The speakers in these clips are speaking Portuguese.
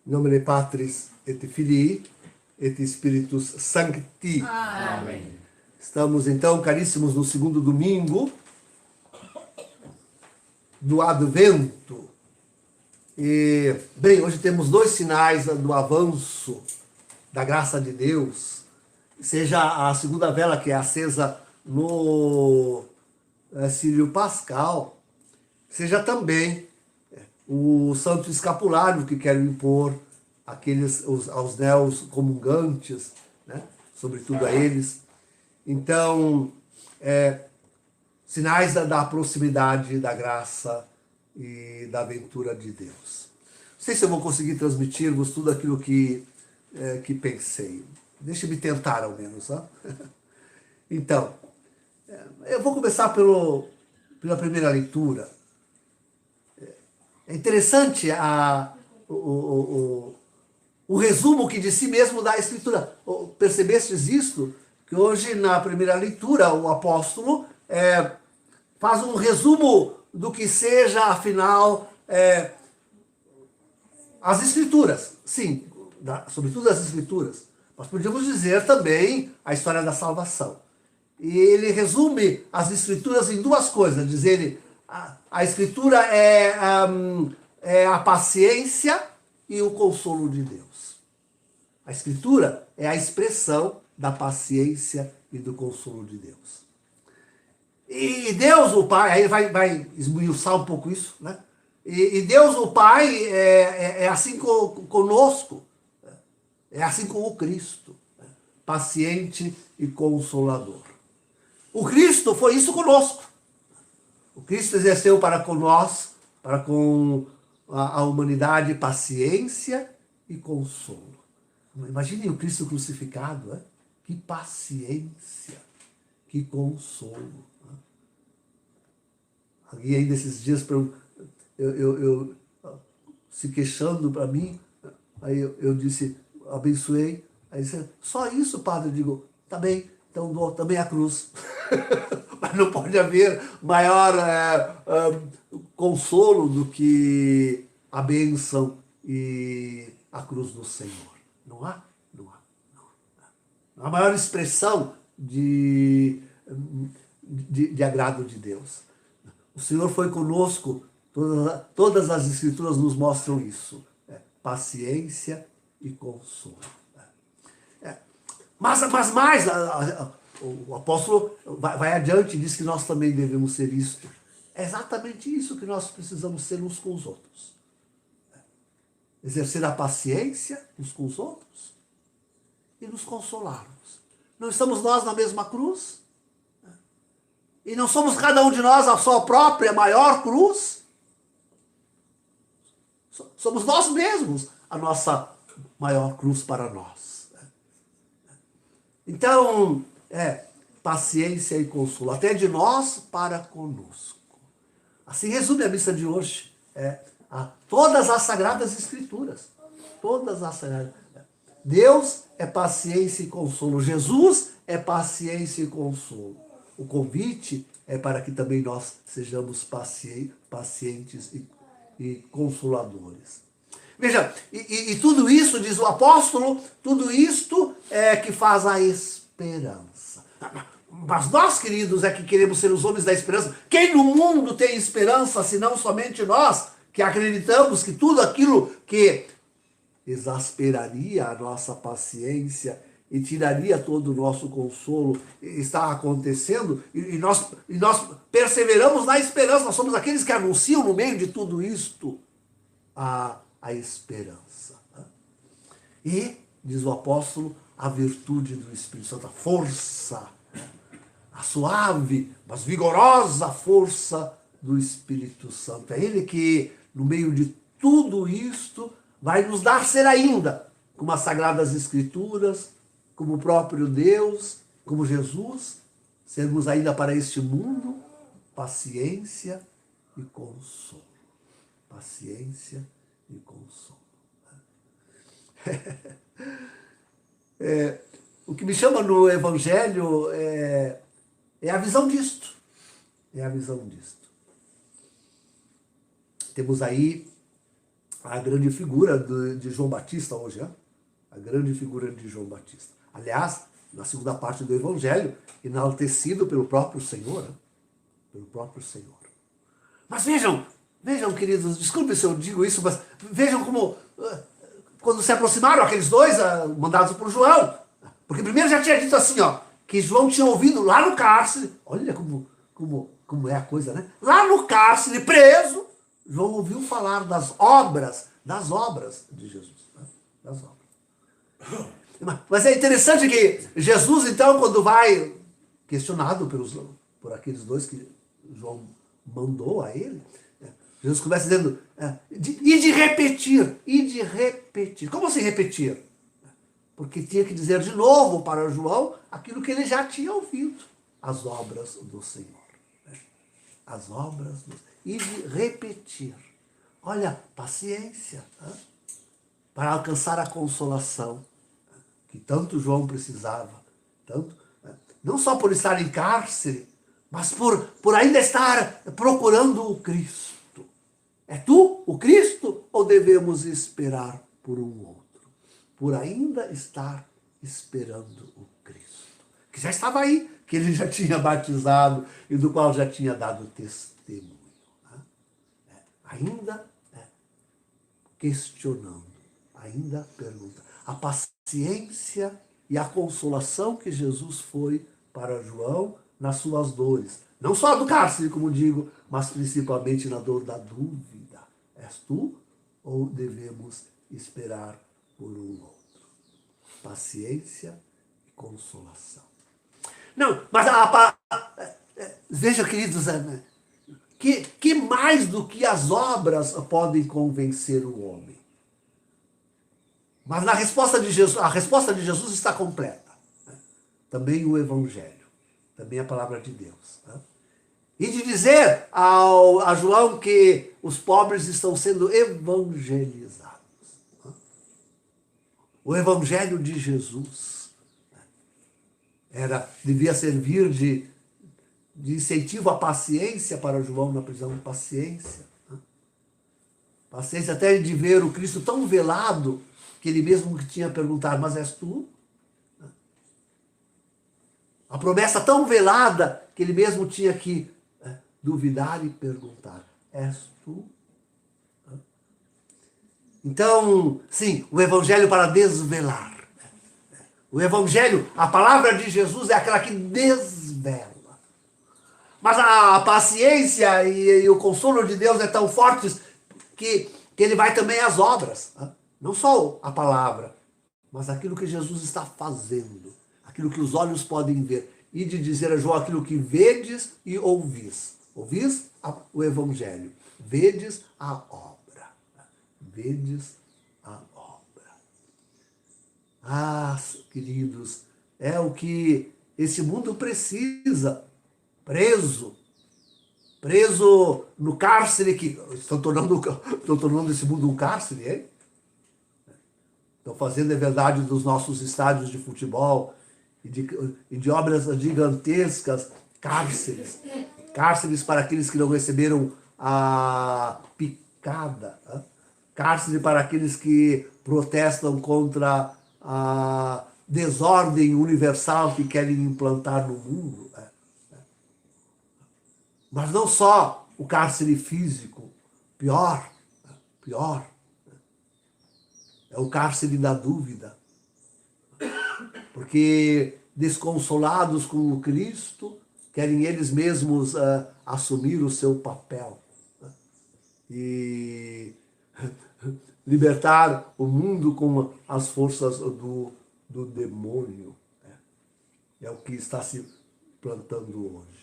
Em nome de Patris et Filii et Spiritus Sancti. Amém. Estamos então, caríssimos, no segundo domingo do Advento. E, bem, hoje temos dois sinais do avanço da graça de Deus. Seja a segunda vela que é acesa no Círio Pascal, seja também o Santo Escapulário que quero impor aos néos comungantes, né? Sobretudo a eles. Então, sinais da proximidade, da graça e da aventura de Deus. Não sei se eu vou conseguir transmitir-vos tudo aquilo que pensei. Deixe-me tentar, ao menos. Hein? Então, eu vou começar pela primeira leitura. É interessante o resumo que de si mesmo dá a Escritura. Percebestes isto? Que hoje, na primeira leitura, o apóstolo faz um resumo do que seja, afinal, as Escrituras. Sim, sobretudo as Escrituras. Mas podíamos dizer também a história da salvação. E ele resume as Escrituras em duas coisas. Diz ele, a Escritura é a paciência e o consolo de Deus. A Escritura é a expressão da paciência e do consolo de Deus. E Deus, o Pai, aí vai esmiuçar um pouco isso, né? E Deus, o Pai, é assim conosco, é assim com o Cristo, paciente e consolador. O Cristo foi isso conosco. O Cristo exerceu para com nós, para com a humanidade, paciência e consolo. Imaginem o Cristo crucificado, né? Que paciência, que consolo. Né? Alguém aí desses dias eu se queixando para mim, aí eu disse, abençoei, aí disse, só isso, padre? Eu digo, tá bem, então dou também a cruz. Mas não pode haver maior consolo do que a bênção e a cruz do Senhor. Não há? Não há. Não há. A maior expressão de agrado de Deus. O Senhor foi conosco, todas as Escrituras nos mostram isso. Paciência e consolo. Mas mais, o apóstolo vai adiante e diz que nós também devemos ser isto. É exatamente isso que nós precisamos ser uns com os outros. Exercer a paciência uns com os outros e nos consolarmos. Não estamos nós na mesma cruz? E não somos cada um de nós a sua própria maior cruz? Somos nós mesmos a nossa maior cruz para nós. Então, paciência e consolo, até de nós para conosco. Assim resume a missa de hoje. Todas as Sagradas Escrituras. Todas as Sagradas. Deus é paciência e consolo. Jesus é paciência e consolo. O convite é para que também nós sejamos pacientes e consoladores. Veja, e tudo isso, diz o apóstolo, tudo isto é que faz a esperança. Mas nós, queridos, é que queremos ser os homens da esperança. Quem no mundo tem esperança, senão somente nós, que acreditamos que tudo aquilo que exasperaria a nossa paciência e tiraria todo o nosso consolo está acontecendo, e nós perseveramos na esperança. Nós somos aqueles que anunciam no meio de tudo isto a esperança. E, diz o apóstolo, a virtude do Espírito Santo, a força, a suave, mas vigorosa força do Espírito Santo. É Ele que, no meio de tudo isto, vai nos dar ser ainda, como as Sagradas Escrituras, como o próprio Deus, como Jesus, sermos ainda para este mundo paciência e consolo. Paciência e consolo. O que me chama no Evangelho é a visão disto. É a visão disto. Temos aí a grande figura de João Batista hoje, né? A grande figura de João Batista. Aliás, na segunda parte do Evangelho, enaltecido pelo próprio Senhor, né? Pelo próprio Senhor. Mas vejam, queridos, desculpe se eu digo isso, mas vejam como, quando se aproximaram aqueles dois, mandados por João, porque primeiro já tinha dito assim, ó, que João tinha ouvido lá no cárcere, olha como é a coisa, né? Lá no cárcere, preso, João ouviu falar das obras de Jesus. Né? Das obras. Mas é interessante que Jesus, então, quando vai questionado por aqueles dois que João mandou a ele, Jesus começa dizendo, e de repetir. Como assim repetir? Porque tinha que dizer de novo para João aquilo que ele já tinha ouvido, as obras do Senhor. As obras do Senhor. E de repetir. Olha, paciência, para alcançar a consolação que tanto João precisava, não só por estar em cárcere, mas por ainda estar procurando o Cristo. É tu, o Cristo, ou devemos esperar por um outro? Por ainda estar esperando o Cristo, que já estava aí, que ele já tinha batizado e do qual já tinha dado testemunho. Ainda questionando, ainda perguntando. A paciência e a consolação que Jesus foi para João nas suas dores. Não só do cárcere, como digo, mas principalmente na dor da dúvida. És tu ou devemos esperar por um outro? Paciência e consolação. Não, mas veja, queridos, que mais do que as obras podem convencer o homem? Mas a resposta de Jesus está completa. Também o Evangelho, também a palavra de Deus. E de dizer a João que os pobres estão sendo evangelizados. O Evangelho de Jesus devia servir de incentivo à paciência para João na prisão. Paciência. Paciência até de ver o Cristo tão velado que ele mesmo que tinha perguntado, mas és tu? A promessa tão velada que ele mesmo tinha que duvidar e perguntar, és tu? Então, sim, o Evangelho para desvelar. O Evangelho, a palavra de Jesus é aquela que desvela. Mas a paciência e o consolo de Deus é tão fortes que ele vai também às obras. Não só a palavra, mas aquilo que Jesus está fazendo. Aquilo que os olhos podem ver. E de dizer a João aquilo que vedes e ouvis. Ouvis o Evangelho. Vedes a obra. Vedes a obra. Ah, queridos, é o que esse mundo precisa. Preso no cárcere que estão tornando esse mundo um cárcere, hein? Estão fazendo, é verdade, dos nossos estádios de futebol e de obras gigantescas, cárceres para aqueles que não receberam a picada, cárcere para aqueles que protestam contra a desordem universal que querem implantar no mundo. Mas não só o cárcere físico, pior, é o cárcere da dúvida. Porque desconsolados com o Cristo, querem eles mesmos assumir o seu papel e libertar o mundo com as forças do demônio. É o que está se plantando hoje.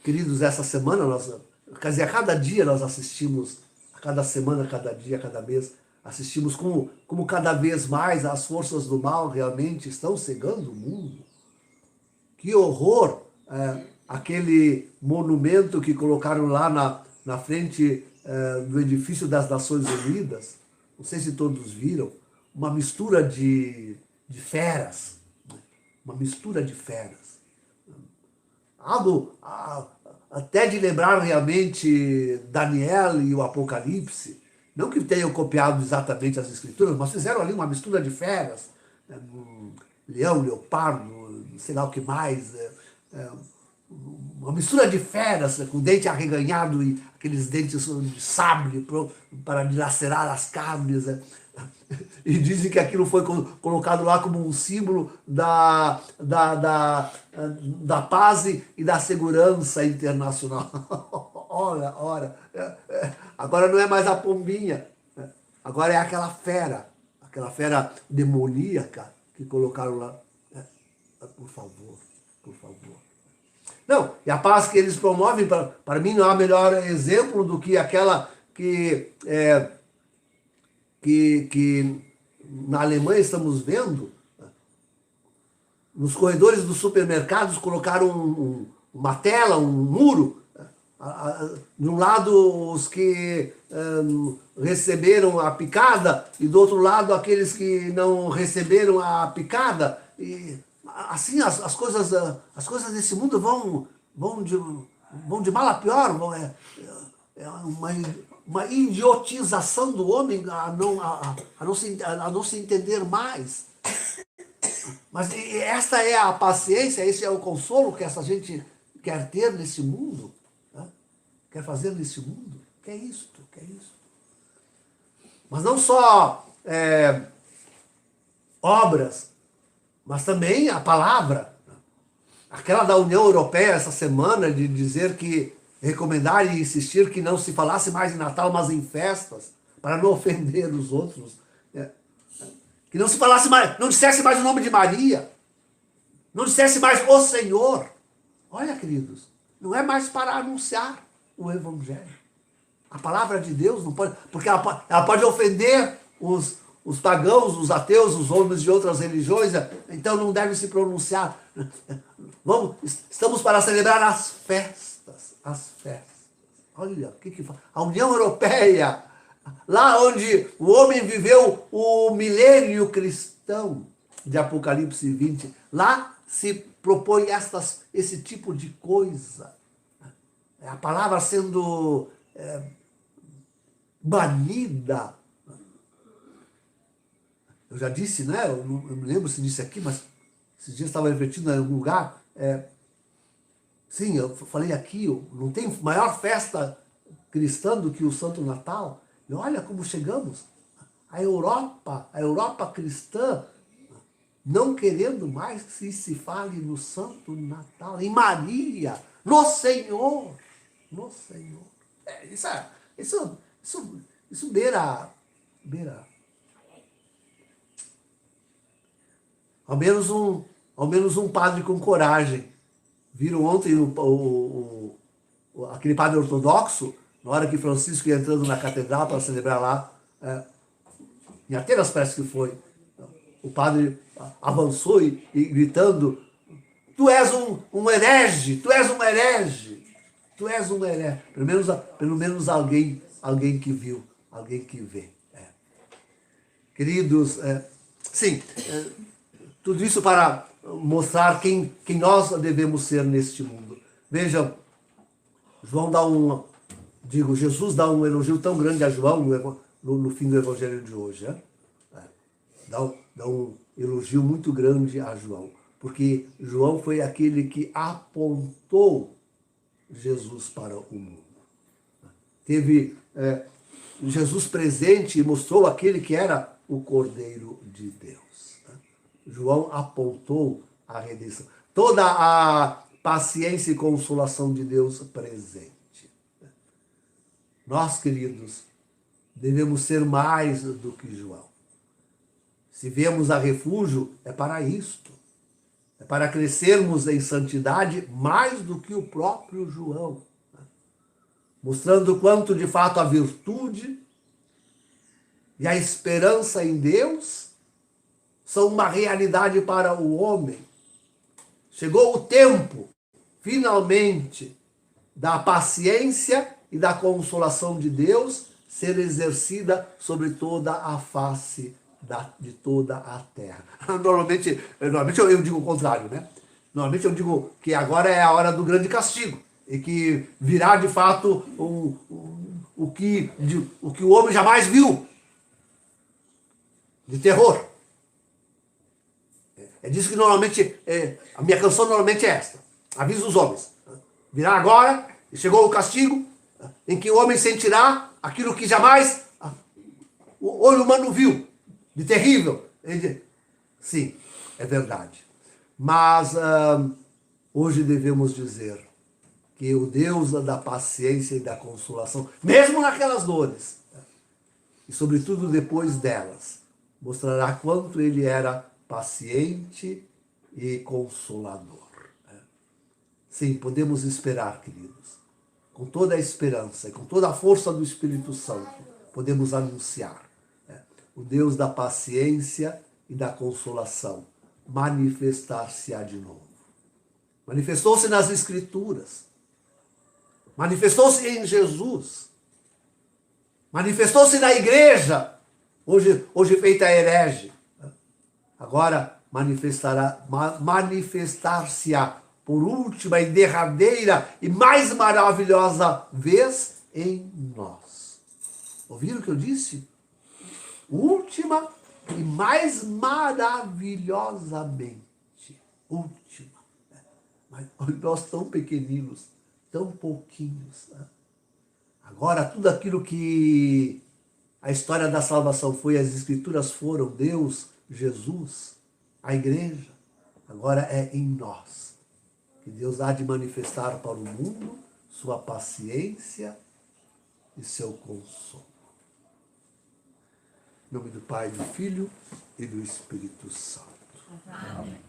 Queridos, essa semana, quer dizer, a cada dia nós assistimos, a cada semana, a cada dia, a cada mês, assistimos como cada vez mais as forças do mal realmente estão cegando o mundo. Que horror! Aquele monumento que colocaram lá na frente do edifício das Nações Unidas, não sei se todos viram, uma mistura de feras. Uma mistura de feras. Algo até de lembrar realmente Daniel e o Apocalipse, não que tenham copiado exatamente as escrituras, mas fizeram ali uma mistura de feras, né, leão, leopardo, sei lá o que mais, uma mistura de feras, com dente arreganhado e aqueles dentes de sabre para dilacerar as carnes. E dizem que aquilo foi colocado lá como um símbolo da paz e da segurança internacional. Ora, agora não é mais a pombinha, né? Agora é aquela fera demoníaca que colocaram lá. Por favor, por favor. Não, e a paz que eles promovem, para mim, não há melhor exemplo do que aquela que na Alemanha estamos vendo. Nos corredores dos supermercados colocaram uma tela, um muro. De um lado os que receberam a picada e do outro lado aqueles que não receberam a picada. E assim as coisas desse mundo vão de mal a pior. É uma idiotização do homem a não se entender mais. Mas esta é a paciência, esse é o consolo que essa gente quer ter nesse mundo, né? Quer fazer nesse mundo. Que é isto. Mas não só obras, mas também a palavra. Aquela da União Europeia essa semana de dizer que recomendar e insistir que não se falasse mais em Natal, mas em festas, para não ofender os outros. Que não se falasse mais, não dissesse mais o nome de Maria, não dissesse mais o Senhor. Olha, queridos, não é mais para anunciar o Evangelho. A palavra de Deus não pode, porque ela pode ofender os pagãos, os ateus, os homens de outras religiões, então não deve se pronunciar. Estamos para celebrar as festas. Olha, o que fala? A União Europeia, lá onde o homem viveu o milênio cristão de Apocalipse 20, lá se propõe esse tipo de coisa. A palavra sendo banida. Eu já disse, né? Eu não me lembro se disse aqui, mas esses dias estava refletindo em algum lugar. Sim, eu falei aqui, não tem maior festa cristã do que o Santo Natal. E olha como chegamos. A Europa cristã, não querendo mais que se fale no Santo Natal, em Maria, no Senhor. Isso beira. Ao menos um padre com coragem. Viram ontem aquele padre ortodoxo, na hora que Francisco ia entrando na catedral para celebrar lá, em Atenas parece que foi, o padre avançou e gritando: tu és um herege, tu és um herege, tu és um herege. Pelo menos alguém que viu, alguém que vê. Queridos, sim, tudo isso para mostrar quem nós devemos ser neste mundo. Vejam, Jesus dá um elogio tão grande a João no fim do Evangelho de hoje. Dá um elogio muito grande a João, porque João foi aquele que apontou Jesus para o mundo. Teve Jesus presente e mostrou aquele que era o Cordeiro de Deus. João apontou a redenção. Toda a paciência e consolação de Deus presente. Nós, queridos, devemos ser mais do que João. Se viemos a refúgio, é para isto. É para crescermos em santidade mais do que o próprio João. Mostrando quanto, de fato, a virtude e a esperança em Deus são uma realidade para o homem. Chegou o tempo, finalmente, da paciência e da consolação de Deus ser exercida sobre toda a face de toda a terra. Normalmente eu digo o contrário, né? Normalmente eu digo que agora é a hora do grande castigo. e que virá de fato o que o homem jamais viu de terror. É disso que normalmente, a minha canção normalmente é esta. Avisa os homens. Virá agora, e chegou o castigo, em que o homem sentirá aquilo que jamais o olho humano viu, de terrível. Sim, é verdade. Mas hoje devemos dizer que o Deus da paciência e da consolação, mesmo naquelas dores, e sobretudo depois delas, mostrará quanto ele era paciente e consolador. Sim, podemos esperar, queridos. Com toda a esperança e com toda a força do Espírito Santo, podemos anunciar. O Deus da paciência e da consolação manifestar-se-á de novo. Manifestou-se nas Escrituras. Manifestou-se em Jesus. Manifestou-se na igreja, hoje feita herege. Agora manifestar-se-á por última e derradeira e mais maravilhosa vez em nós. Ouviram o que eu disse? Última e mais maravilhosamente. Última. Mas nós tão pequeninos, tão pouquinhos. Agora, tudo aquilo que a história da salvação foi, as Escrituras foram, Deus, Jesus, a igreja, agora é em nós. Que Deus há de manifestar para o mundo sua paciência e seu consolo. Em nome do Pai, do Filho e do Espírito Santo. Amém.